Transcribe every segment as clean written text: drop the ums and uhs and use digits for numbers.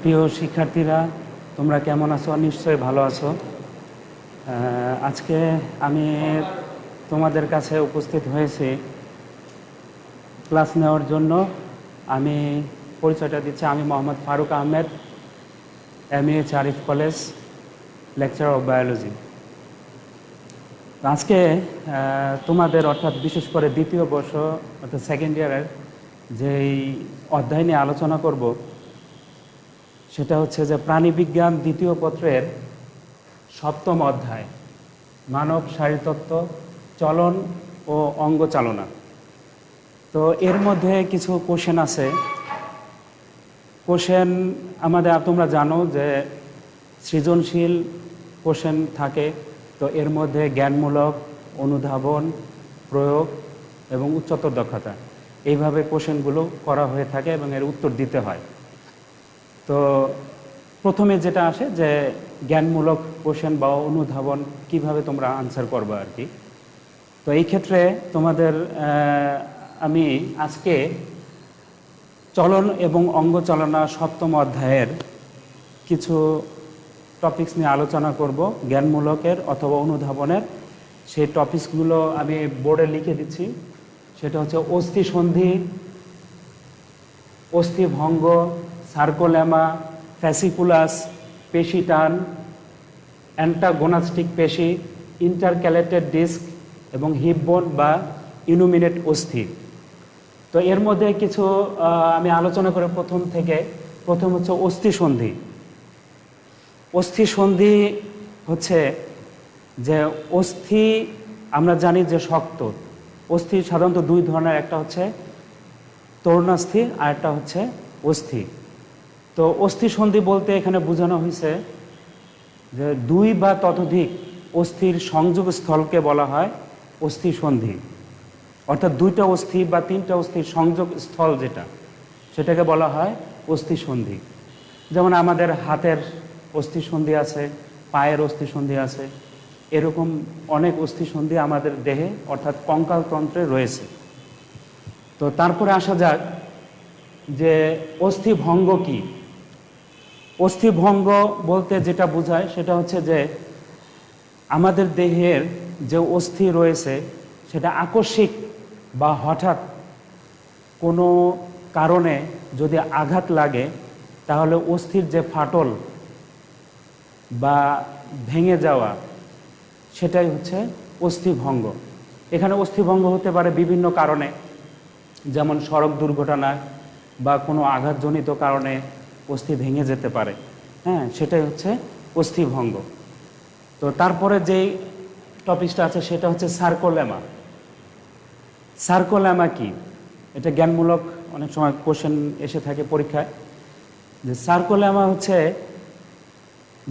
প্রিয় শিক্ষার্থীরা, তোমরা কেমন আছো? নিশ্চয়ই ভালো আছো। আজকে আমি তোমাদের কাছে উপস্থিত হয়েছি ক্লাস নেওয়ার জন্য। আমি পরিচয়টা দিচ্ছি, আমি Mohammad Faruk Ahmed, M A H Arif college, lecture of biology. আজকে তোমাদের অর্থাৎ বিশেষ করে দ্বিতীয় বর্ষ অর্থাৎ সেকেন্ড ইয়ারের যেই অধ্যায় নিয়ে আলোচনা করব সেটা হচ্ছে যে প্রাণীবিজ্ঞান দ্বিতীয় পত্রের 7ম অধ্যায়, মানব শারীরতত্ত্ব, চলন ও অঙ্গ চালনা। তো এর মধ্যে কিছু কোশ্চেন আছে। কোশ্চেন তোমরা জানো যে সৃজনশীল কোশ্চেন থাকে। তো এর মধ্যে জ্ঞানমূলক, অনুধাবন, প্রয়োগ এবং উচ্চতর দক্ষতা, এইভাবে কোশ্চেনগুলো করা হয়ে থাকে এবং এর উত্তর দিতে হয়। তো প্রথমে যেটা আসে যে জ্ঞানমূলক কোশ্চেন বা অনুধাবন কিভাবে তোমরা আনসার করবে আর কি। তো এই ক্ষেত্রে তোমাদের আমি আজকে চলন এবং অঙ্গচালনা 7ম অধ্যায়ের কিছু টপিকস নিয়ে আলোচনা করব, জ্ঞানমূলকের অথবা অনুধাবনের। সেই টপিকসগুলো আমি বোর্ডে লিখে দিচ্ছি। সেটা হচ্ছে অস্থিসন্ধি, অস্থিভঙ্গ, সার্কোলেমা, ফ্যাসিকুলাস, পেশি টান, অ্যান্টাগোনাস্টিক পেশি, ইন্টারক্যালেটেড ডিস্ক এবং হিপবোন বা ইনুমিনেট অস্থি। তো এর মধ্যে কিছু আমি আলোচনা করে প্রথম হচ্ছে অস্থিসন্ধি। অস্থিসন্ধি হচ্ছে যে অস্থি আমরা জানি যে শক্ত। অস্থি সাধারণত দুই ধরনের, একটা হচ্ছে তরুণাস্থি আর একটা হচ্ছে অস্থি। তো অস্থিসন্ধি বলতে এখানে বোঝানো হয়েছে যে দুই বা ততোধিক অস্থির সংযোগ স্থলকে বলা হয় অস্থিসন্ধি। অর্থাৎ দুইটা অস্থি বা তিনটা অস্থির সংযোগ স্থল সেটাকে বলা হয় অস্থিসন্ধি। যেমন আমাদের হাতের অস্থিসন্ধি আছে, পায়ের অস্থিসন্ধি আছে, এরকম অনেক অস্থিসন্ধি আমাদের দেহে অর্থাৎ কঙ্কালতন্ত্রে রয়েছে। তো তারপরে আসা যাক যে অস্থিভঙ্গ কি। অস্থিভঙ্গ বলতে যেটা বোঝায় সেটা হচ্ছে যে আমাদের দেহের যে অস্থি রয়েছে সেটা আকস্মিক বা হঠাৎ কোনো কারণে যদি আঘাত লাগে তাহলে অস্থির যে ফাটল বা ভেঙে যাওয়া সেটাই হচ্ছে অস্থিভঙ্গ। এখানে অস্থিভঙ্গ হতে পারে বিভিন্ন কারণে, যেমন সড়ক দুর্ঘটনায় বা কোনো আঘাতজনিত কারণে অস্থি ভেঙে যেতে পারে। সেটাই হচ্ছে অস্থিভঙ্গ। তো তারপরে যেই টপিকটা আছে সেটা হচ্ছে সার্কোলেমা। সার্কোলেমা কি? এটা জ্ঞানমূলক অনেক সময় কোশ্চেন এসে থাকে পরীক্ষায়। যে সার্কোলেমা হচ্ছে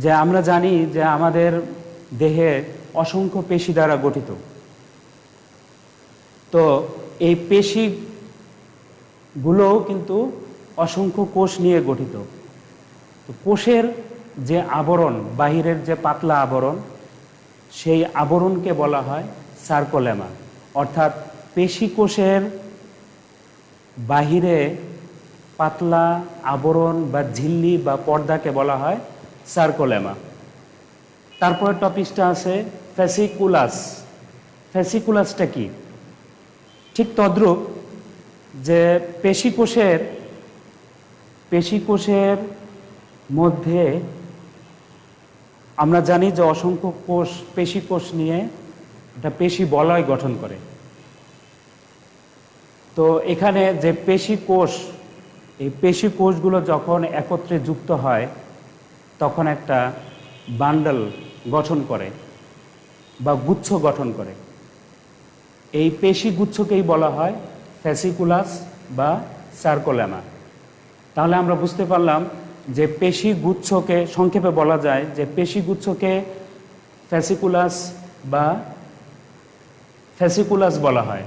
যে আমরা জানি যে আমাদের দেহে অসংখ্য পেশি দ্বারা গঠিত। তো এই পেশিগুলোও কিন্তু অসংখ্য কোষ নিয়ে গঠিত। তো কোষের যে আবরণ, বাহিরের যে পাতলা আবরণ, সেই আবরণকে বলা হয় সার্কোলেমা। অর্থাৎ পেশি কোষের বাহিরে পাতলা আবরণ বা ঝিল্লি বা পর্দাকে বলা হয় সার্কোলেমা। তারপরে টপিকটা আছে ফ্যাসিকুলাস। ফ্যাসিকুলাসটা কি? ঠিক তদ্রূপ যে পেশি কোষের মধ্যে আমরা জানি যে অসংখ্য পেশি কোষ নিয়ে একটা পেশি বলয় গঠন করে। তো এখানে যে পেশি কোষ, এই পেশি কোষগুলো যখন একত্রে যুক্ত হয় তখন একটা বান্ডল গঠন করে বা গুচ্ছ গঠন করে। এই পেশি গুচ্ছকেই বলা হয় ফ্যাসিকুলাস বা সার্কোলেমা। তাহলে আমরা বুঝতে পারলাম যে পেশি গুচ্ছকে সংক্ষেপে বলা যায় যে পেশি গুচ্ছকে ফ্যাসিকুলাস বা ফ্যাসিকুলাস বলা হয়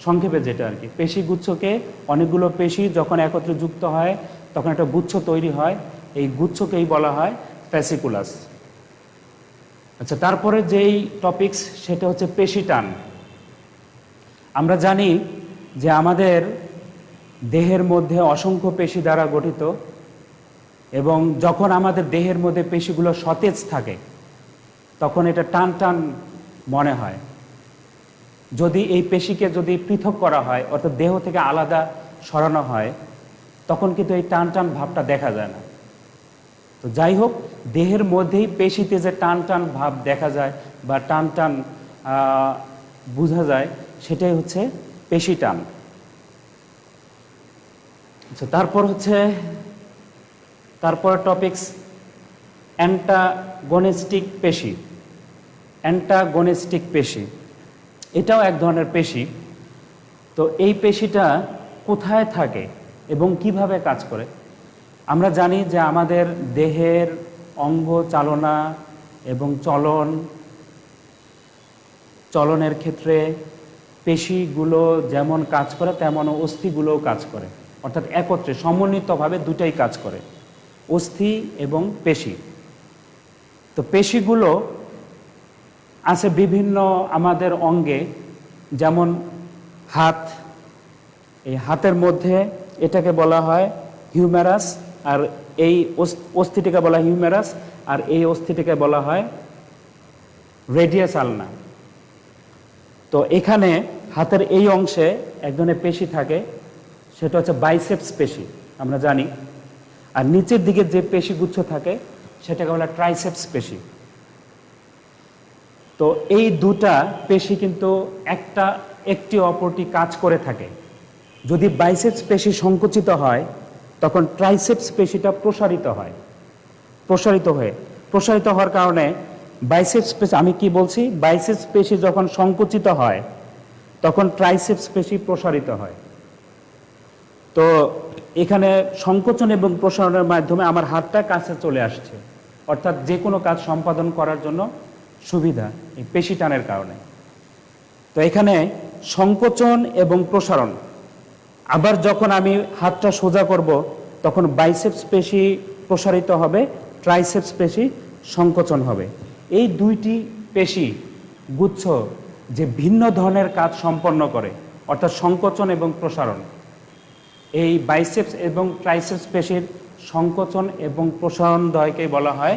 সংক্ষেপে, যেটা আর কি। পেশি গুচ্ছকে অনেকগুলো পেশি যখন একত্রে যুক্ত হয় তখন একটা গুচ্ছ তৈরি হয়, এই গুচ্ছকেই বলা হয় ফ্যাসিকুলাস। আচ্ছা, তারপরে যেই টপিকস সেটা হচ্ছে পেশি টান। আমরা জানি যে আমাদের দেহের মধ্যে অসংখ্য পেশি দ্বারা গঠিত। এবং যখন আমাদের দেহের মধ্যে পেশিগুলো সতেজ থাকে তখন এটা টান টান মনে হয়। যদি এই পেশিকে যদি পৃথক করা হয় অর্থাৎ দেহ থেকে আলাদা সরানো হয় তখন কিন্তু এই টান টান ভাবটা দেখা যায় না। তো যাই হোক, দেহের মধ্যেই পেশিতে যে টান টান ভাব দেখা যায় বা টান টান বোঝা যায় সেটাই হচ্ছে পেশি টান। আচ্ছা, তারপর টপিকস অ্যান্টাগনিস্টিক পেশি। অ্যান্টাগনিস্টিক পেশি এটাও এক ধরনের পেশি। তো এই পেশিটা কোথায় থাকে এবং কিভাবে কাজ করে? আমরা জানি যে আমাদের দেহের অঙ্গ চালনা এবং চলনের ক্ষেত্রে পেশিগুলো যেমন কাজ করে তেমন অস্থিগুলোও কাজ করে, অর্থাৎ একত্রে সমন্বিতভাবে দুটাই কাজ করে, অস্থি এবং পেশি। তো পেশিগুলো আছে বিভিন্ন আমাদের অঙ্গে, যেমন হাত, এই হাতের মধ্যে এটাকে বলা হয় হিউমেরাস, আর এই অস্থিটিকে বলা হয় হিউমেরাস, আর এই অস্থিটিকে বলা হয় রেডিয়াস আলনা। তো এখানে হাতের এই অংশে এক ধরনের পেশি থাকে, সেটা হচ্ছে বাইসেপস পেশি আমরা জানি, আর নিচের দিকে যে পেশিগুচ্ছ থাকে সেটাকে বলা ট্রাইসেপস পেশি। তো এই দুটা পেশি কিন্তু একটি অপরটি কাজ করে থাকে। যদি বাইসেপস পেশি সংকুচিত হয় তখন ট্রাইসেপস পেশিটা প্রসারিত হওয়ার কারণে বাইসেপস পেশি, আমি কি বলছি, বাইসেপস পেশি যখন সংকুচিত হয় তখন ট্রাইসেপস পেশি প্রসারিত হয়। তো এখানে সংকোচন এবং প্রসারণের মাধ্যমে আমার হাতটা কাছে চলে আসছে, অর্থাৎ যে কোনো কাজ সম্পাদন করার জন্য সুবিধা এই পেশি টানের কারণে। তো এখানে সংকোচন এবং প্রসারণ, আবার যখন আমি হাতটা সোজা করব তখন বাইসেপস পেশি প্রসারিত হবে, ট্রাইসেপস পেশি সংকোচন হবে। এই দুইটি পেশি গুচ্ছ যে ভিন্ন ধরনের কাজ সম্পন্ন করে, অর্থাৎ সংকোচন এবং প্রসারণ, এই বাইসেপস এবং ট্রাইসেপস পেশির সংকোচন এবং প্রসারণ দ্বয়কে বলা হয়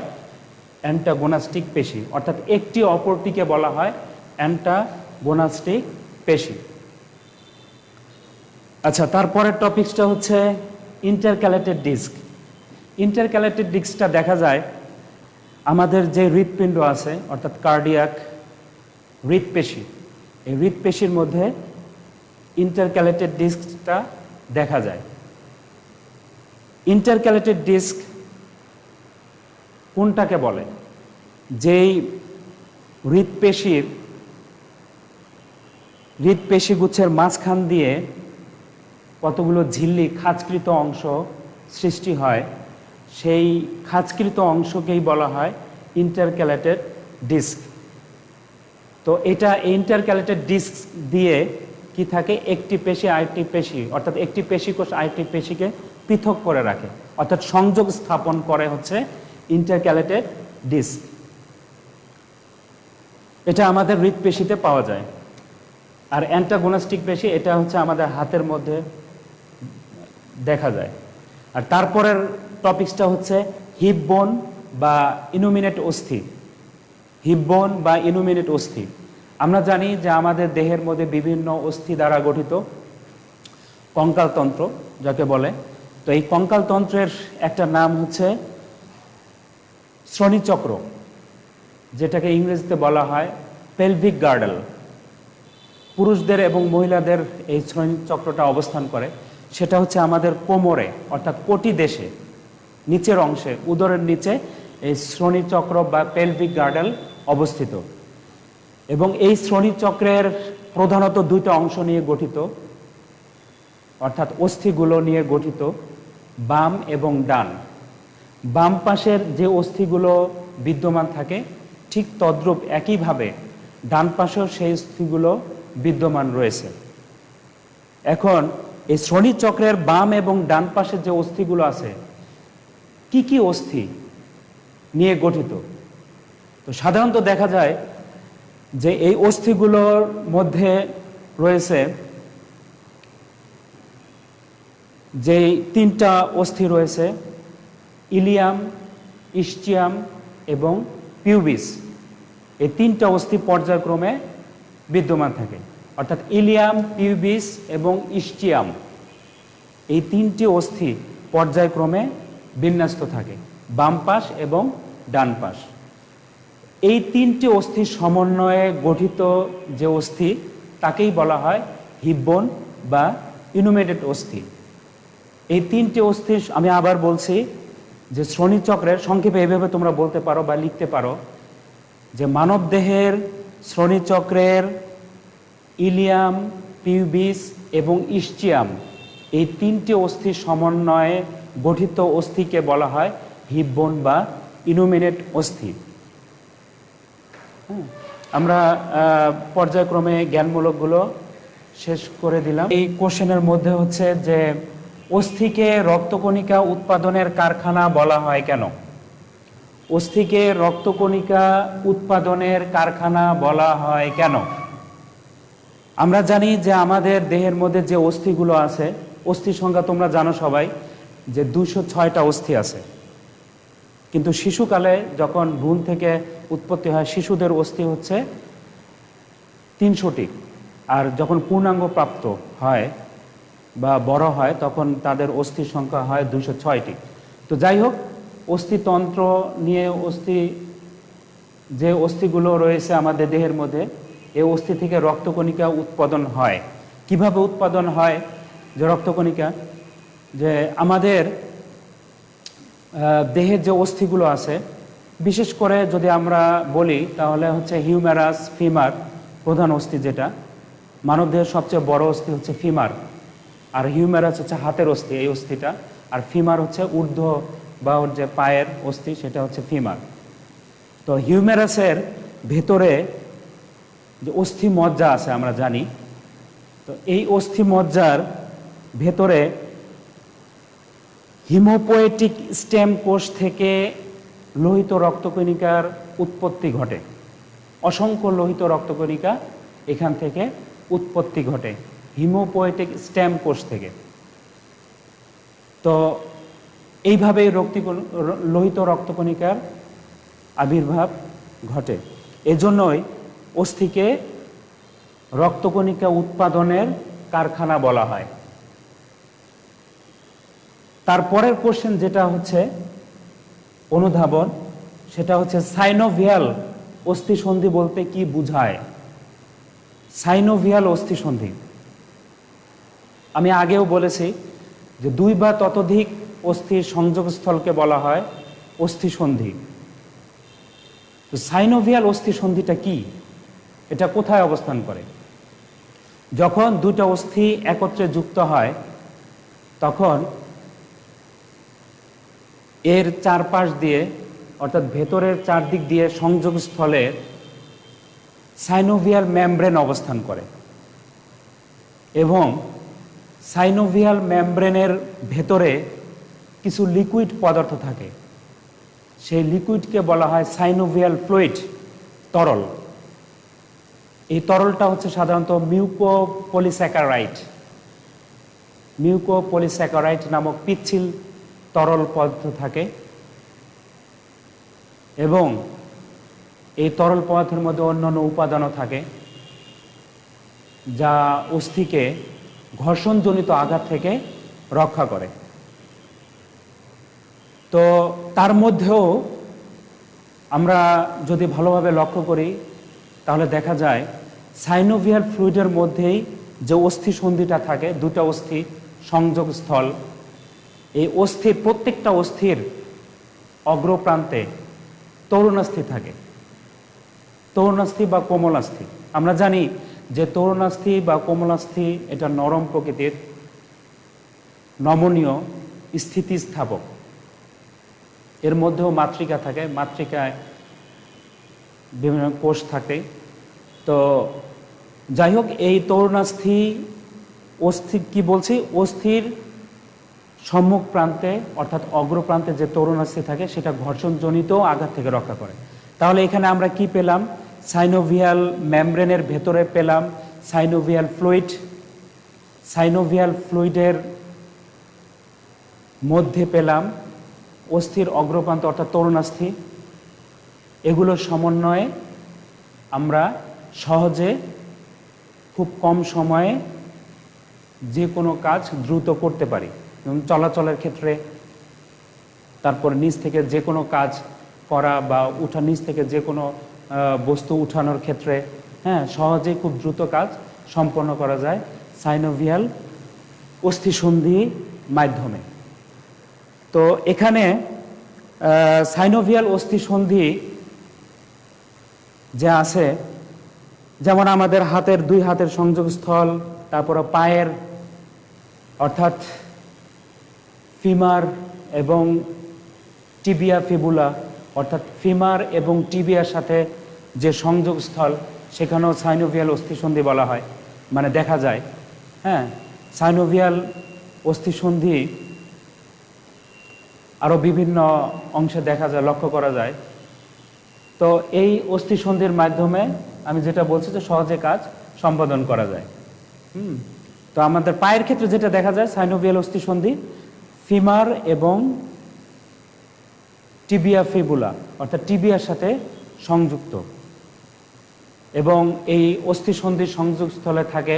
অ্যান্টাগোনাস্টিক পেশি, অর্থাৎ একটি অপরটিকে বলা হয় অ্যান্টাগোনাস্টিক পেশি। আচ্ছা, তারপরের টপিকসটা হচ্ছে ইন্টারক্যালেটেড ডিস্ক। ইন্টারক্যালেটেড ডিস্কটা দেখা যায় আমাদের যে হৃৎপিণ্ড আছে, অর্থাৎ কার্ডিয়াক হৃৎপেশি, এই হৃৎপেশির মধ্যে ইন্টারক্যালেটেড ডিস্কটা দেখা যায়। ইন্টারক্যালেটেড ডিস্ক কোনটাকে বলে? যেই হৃৎপেশিগুচ্ছের মাঝখান দিয়ে কতগুলো ঝিল্লি খাঁজকৃত অংশ সৃষ্টি হয়, সেই খাঁজকৃত অংশকেই বলা হয় ইন্টারক্যালেটেড ডিস্ক। তো এটা ইন্টারক্যালেটেড ডিস্ক দিয়ে কি থাকে, একটি পেশি আরেকটি পেশি, অর্থাৎ একটি পেশিকোষ আরেকটি পেশিকে পৃথক করে রাখে, অর্থাৎ সংযোগ স্থাপন করে হচ্ছে ইন্টারক্যালেটেড ডিস্ক। এটা আমাদের হৃৎপেশিতে পাওয়া যায়। আর অ্যান্টাগোনাস্টিক পেশি এটা হচ্ছে আমাদের হাতের মধ্যে দেখা যায়। আর তারপরের টপিকসটা হচ্ছে হিপ বোন বা ইনুমিনেট অস্থি। হিপ বোন বা ইনুমিনেট অস্থি, আমরা জানি যে আমাদের দেহের মধ্যে বিভিন্ন অস্থি দ্বারা গঠিত কঙ্কালতন্ত্র যাকে বলে। তো এই কঙ্কালতন্ত্রের একটা নাম হচ্ছে শ্রোণীচক্র, যেটাকে ইংরেজিতে বলা হয় পেলভিক গার্ডেল। পুরুষদের এবং মহিলাদের এই শ্রোণীচক্রটা অবস্থান করে, সেটা হচ্ছে আমাদের কোমরে, অর্থাৎ কোটি দেশে নিচের অংশে, উদরের নিচে এই শ্রোণীচক্র বা পেলভিক গার্ডেল অবস্থিত। এবং এই শ্রোণীচক্রের প্রধানত দুইটা অংশ নিয়ে গঠিত, অর্থাৎ অস্থিগুলো নিয়ে গঠিত, বাম এবং ডান। বাম পাশের যে অস্থিগুলো বিদ্যমান থাকে ঠিক তদ্রূপ একইভাবে ডান পাশেও সেই অস্থিগুলো বিদ্যমান রয়েছে। এখন এই শ্রোণীচক্রের বাম এবং ডান পাশের যে অস্থিগুলো আছে, কি কি অস্থি নিয়ে গঠিত? তো সাধারণত দেখা যায় যে এই অস্থিগুলোর মধ্যে রয়েছে যেই তিনটা অস্থি রয়েছে, ইলিয়াম, ইস্চিয়াম এবং পিউবিস, এই তিনটা অস্থি পর্যায়ক্রমে বিদ্যমান থাকে। অর্থাৎ ইলিয়াম, পিউবিস এবং ইস্চিয়াম, এই তিনটি অস্থি পর্যায়ক্রমে বিন্যস্ত থাকে, বাম পাশ এবং ডান পাশ। এই তিনটি অস্থির সমন্বয়ে গঠিত যে অস্থি তাকেই বলা হয় হিপ বোন বা ইনুমেটেড অস্থি। এই তিনটি অস্থির আমি আবার বলছি যে শ্রোণীচক্রের সংক্ষেপে এভাবে তোমরা বলতে পারো বা লিখতে পারো যে মানব দেহের শ্রোণীচক্রের ইলিয়াম, পিউবিস এবং ইস্চিয়াম, এই তিনটি অস্থির সমন্বয়ে গঠিত অস্থিকে বলা হয় হিপ বোন বা ইনুমেটেড অস্থি। আমরা পর্যায়ক্রমে জ্ঞানমূলকগুলো শেষ করে দিলাম। এই কোশ্চেনের মধ্যে হচ্ছে যে অস্থিকে রক্তকণিকা উৎপাদনের কারখানা বলা হয় কেন? অস্থিকে রক্তকণিকা উৎপাদনের কারখানা বলা হয় কেন? আমরা জানি যে আমাদের দেহের মধ্যে যে অস্থিগুলো আছে, অস্থির সংখ্যা তোমরা জানো সবাই যে 206টা অস্থি আছে। কিন্তু শিশুকালে যখন ভ্রূণ থেকে উৎপত্তি হয়, শিশুদের অস্থি হচ্ছে 300টি, আর যখন পূর্ণাঙ্গ প্রাপ্ত হয় বা বড় হয় তখন তাদের অস্থির সংখ্যা হয় 206টি। তো যাই হোক, অস্থিতন্ত্র নিয়ে যে অস্থিগুলো রয়েছে আমাদের দেহের মধ্যে, এই অস্থি থেকে রক্তকণিকা উৎপাদন হয়। কিভাবে উৎপাদন হয় যে রক্তকণিকা? যে আমাদের দেহের যে অস্থিগুলো আছে, বিশেষ করে যদি আমরা বলি তাহলে হচ্ছে হিউমেরাস, ফিমার প্রধান অস্থি, যেটা মানবদেহের সবচেয়ে বড় অস্থি হচ্ছে ফিমার, আর হিউমেরাস হচ্ছে হাতের অস্থি, এই অস্থিটা, আর ফিমার হচ্ছে ঊর্ধ্ব বা ওর যে পায়ের অস্থি, সেটা হচ্ছে ফিমার। তো হিউমেরাসের ভেতরে যে অস্থি মজ্জা আছে আমরা জানি, তো এই অস্থি মজ্জার ভেতরে হিমোপোয়েটিক স্টেম কোষ থেকে লোহিত রক্তকণিকার উৎপত্তি ঘটে। অসংখ্য লোহিত রক্তকণিকা এখান থেকে উৎপত্তি ঘটে হিমোপোয়েটিক স্টেম কোষ থেকে। তো এইভাবেই লোহিত রক্তকণিকার আবির্ভাব ঘটে। এজন্যই অস্থিকে রক্তকণিকা উৎপাদনের কারখানা বলা হয়। তারপরের কোশ্চেন যেটা হচ্ছে অনুধাবন, সেটা হচ্ছে সাইনোভিয়াল অস্থিসন্ধি বলতে কি বোঝায়? সাইনোভিয়াল অস্থিসন্ধি, আমি আগেও বলেছি যে 2 বা ততোধিক অস্থির সংযোগস্থলকে বলা হয় অস্থিসন্ধি। তো সাইনোভিয়াল অস্থিসন্ধিটা কি? এটা কোথায় অবস্থান করে? যখন 2টা অস্থি একত্রে যুক্ত হয় তখন এর চারপাশ দিয়ে, অর্থাৎ ভেতরের চারদিক দিয়ে সংযোগস্থলে সাইনোভিয়াল মেমব্রেন অবস্থান করে এবং সাইনোভিয়াল মেমব্রেনের ভেতরে কিছু লিকুইড পদার্থ থাকে। সেই লিকুইডকে বলা হয় সাইনোভিয়াল ফ্লুইড, তরল। এই তরলটা হচ্ছে সাধারণত মিউকোপলিস্যাকারাইড নামক পিচ্ছিল তরল পদার্থ থাকে এবং এই তরল পদার্থের মধ্যে অন্যান্য উপাদানও থাকে যা অস্থিকে ঘর্ষণজনিত আঘাত থেকে রক্ষা করে। তো তার মধ্যেও আমরা যদি ভালোভাবে লক্ষ্য করি তাহলে দেখা যায় সাইনোভিয়াল ফ্লুইডের মধ্যেই যে অস্থিসন্ধিটা থাকে, 2টা অস্থি সংযোগস্থল, এই অস্থির প্রত্যেকটা অস্থির অগ্রপ্রান্তে তরুণাস্থি থাকে, তরুণাস্থি বা কোমলাস্থি। আমরা জানি যে তরুণাস্থি বা কোমলাস্থি এটা নরম প্রকৃতির, নমনীয়, স্থিতিস্থাপক। এর মধ্যেও মাতৃকা থাকে, মাতৃকায় বিভিন্ন কোষ থাকে। তো যাই হোক, এই তরুণাস্থি কি বলছি, অস্থির সম্মুখ প্রান্তে অর্থাৎ অগ্রপ্রান্তে যে তরুণাস্থি থাকে সেটা ঘর্ষণজনিত আঘাত থেকে রক্ষা করে। তাহলে এখানে আমরা কি পেলাম? সাইনোভিয়াল মেমব্রেনের ভেতরে পেলাম সাইনোভিয়াল ফ্লুইড, সাইনোভিয়াল ফ্লুইডের মধ্যে পেলাম অস্থির অগ্রপ্রান্ত অর্থাৎ তরুণাস্থি, এগুলোর সমন্বয়ে আমরা সহজে খুব কম সময়ে যে কোনো কাজ দ্রুত করতে পারি। যেমন চলাচলের ক্ষেত্রে, তারপর নিচ থেকে যে কোনো কাজ করা বা নিচ থেকে যে কোনো বস্তু উঠানোর ক্ষেত্রে, হ্যাঁ, সহজেই খুব দ্রুত কাজ সম্পন্ন করা যায় সাইনোভিয়াল অস্থিসন্ধি মাধ্যমে। তো এখানে সাইনোভিয়াল অস্থিসন্ধি যে আছে, যেমন আমাদের হাতের দুই হাতের সংযোগস্থল, তারপরে পায়ের অর্থাৎ ফিমার এবং টিবিয়া ফিবুলা অর্থাৎ ফিমার এবং টিবিয়ার সাথে যে সংযোগস্থল, সেখানেও সাইনোভিয়াল অস্থিসন্ধি বলা হয়, মানে দেখা যায়। হ্যাঁ, সাইনোভিয়াল অস্থিসন্ধি আরও বিভিন্ন অংশে দেখা যায়, লক্ষ্য করা যায়। তো এই অস্থিসন্ধির মাধ্যমে আমি যেটা বলছি যে সহজে কাজ সম্পাদন করা যায়। তো আমাদের পায়ের ক্ষেত্রে যেটা দেখা যায়, সাইনোভিয়াল অস্থিসন্ধি ফিমার এবং টিবিয়া ফিবুলা অর্থাৎ টিবিয়ার সাথে সংযুক্ত, এবং এই অস্থিসন্ধির সংযোগস্থলে থাকে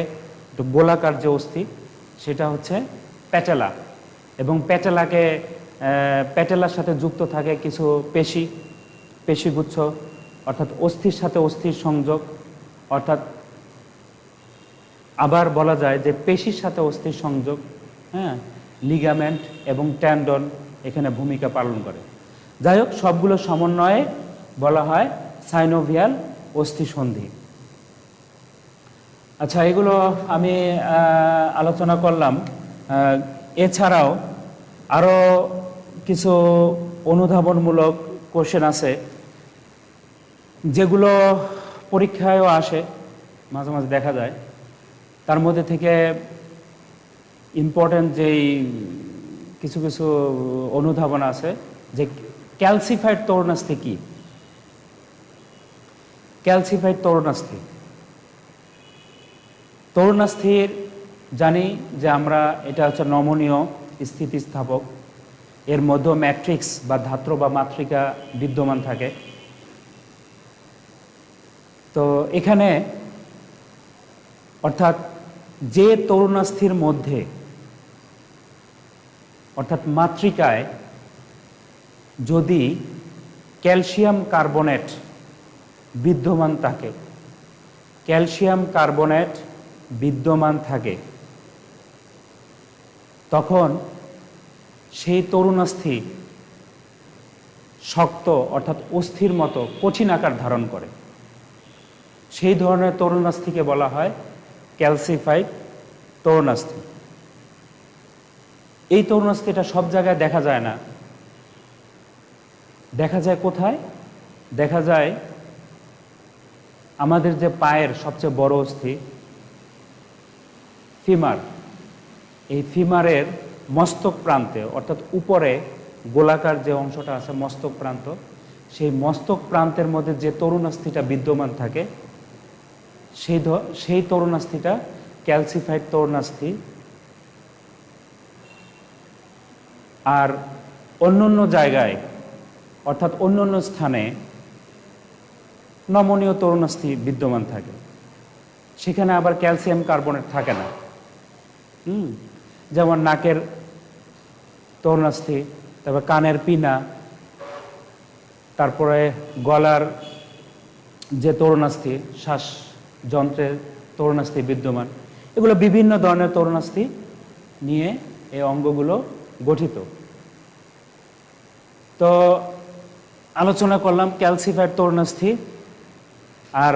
গোলাকার যে অস্থি, সেটা হচ্ছে প্যাটেলা, এবং প্যাটেলার সাথে যুক্ত থাকে কিছু পেশিগুচ্ছ, অর্থাৎ অস্থির সাথে অস্থির সংযোগ, অর্থাৎ আবার বলা যায় যে পেশির সাথে অস্থির সংযোগ, হ্যাঁ, লিগামেন্ট এবং ট্যান্ডন এখানে ভূমিকা পালন করে। যাই হোক, সবগুলো সমন্বয়ে বলা হয় সাইনোভিয়াল অস্থিসন্ধি। আচ্ছা, এগুলো আমি আলোচনা করলাম। এছাড়াও আরও কিছু অনুধাবনমূলক কোশ্চেন আছে, যেগুলো পরীক্ষায়ও আসে, মাঝে মাঝে দেখা যায়। তার মধ্যে থেকে ইম্পর্টেন্ট যেই কিছু কিছু অনুধাবন আছে, যে ক্যালসিফাইড তরুণাস্থি কি? ক্যালসিফাইড তরুণাস্থির জানি যে আমরা এটা হচ্ছে নমনীয় স্থিতিস্থাপক, এর মধ্যে ম্যাট্রিক্স বা ধাত্র বা মাতৃকা বিদ্যমান থাকে। তো এখানে অর্থাৎ যে তরুণাস্থির মধ্যে অর্থাৎ মাতৃকায় যদি ক্যালসিয়াম কার্বনেট বিদ্যমান থাকে, তখন সেই তরুণাস্থি শক্ত অর্থাৎ অস্থির মতো কঠিন আকার ধারণ করে। সেই ধরনের তরুণাস্থিকে বলা হয় ক্যালসিফাইড তরুণাস্থি। এই তরুণাস্থিটা সব জায়গায় দেখা যায় না। দেখা যায় কোথায়? দেখা যায় আমাদের যে পায়ের সবচেয়ে বড় অস্থি ফিমার, এই ফিমারের মস্তক প্রান্তে অর্থাৎ উপরে গোলাকার যে অংশটা আছে মস্তক প্রান্ত, সেই মস্তক প্রান্তের মধ্যে যে তরুণাস্থিটা বিদ্যমান থাকে, সেই তরুণাস্থিটা ক্যালসিফাইড তরুণাস্থি। আর অন্যান্য জায়গায় অর্থাৎ অন্যান্য স্থানে নমনীয় তরুণাস্থি বিদ্যমান থাকে, সেখানে আবার ক্যালসিয়াম কার্বনেট থাকে না। যেমন নাকের তরুণাস্থি, তারপর কানের পিনা, তারপরে গলার যে তরুণাস্থি, শ্বাস যন্ত্রের তরুণাস্থি বিদ্যমান, এগুলো বিভিন্ন ধরনের তরুণাস্থি নিয়ে এই অঙ্গগুলো গঠিত। তো আলোচনা করলাম ক্যালসিফাইড তরুণাস্থি। আর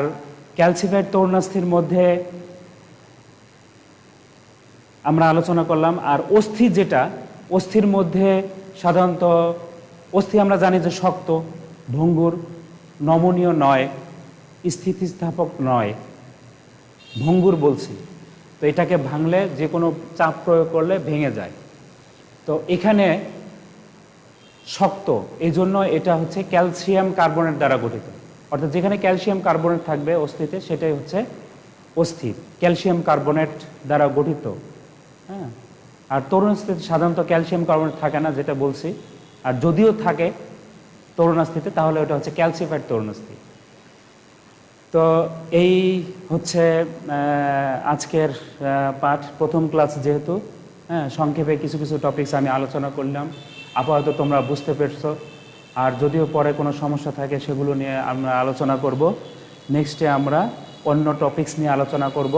ক্যালসিফাইড তরুণাস্থির মধ্যে আমরা আলোচনা করলাম। আর অস্থি, যেটা অস্থির মধ্যে সাধারণত অস্থি আমরা জানি যে শক্ত, ভঙ্গুর, নমনীয় নয়, স্থিতিস্থাপক নয়, ভঙ্গুর বলছি। তো এটাকে ভাঙলে যে কোনো চাপ প্রয়োগ করলে ভেঙে যায়। তো এখানে শক্ত, এই জন্য এটা হচ্ছে ক্যালসিয়াম কার্বনেট দ্বারা গঠিত। অর্থাৎ যেখানে ক্যালসিয়াম কার্বনেট থাকবে অস্থিতে, সেটাই হচ্ছে অস্থির, ক্যালসিয়াম কার্বনেট দ্বারা গঠিত। হ্যাঁ, আর তরুণাস্থিতে সাধারণত ক্যালসিয়াম কার্বনেট থাকে না, যেটা বলছি। আর যদিও থাকে তরুণাস্থিতে তাহলে ওটা হচ্ছে ক্যালসিফাইড তরুণাস্থি। তো এই হচ্ছে আজকের পাঠ, প্রথম ক্লাস যেহেতু, হ্যাঁ, সংক্ষেপে কিছু কিছু টপিকস আমি আলোচনা করলাম। আপাতত তোমরা বুঝতে পেরেছো। আর যদিও পরে কোনো সমস্যা থাকে সেগুলো নিয়ে আমরা আলোচনা করব। নেক্সটে আমরা অন্য টপিকস নিয়ে আলোচনা করব।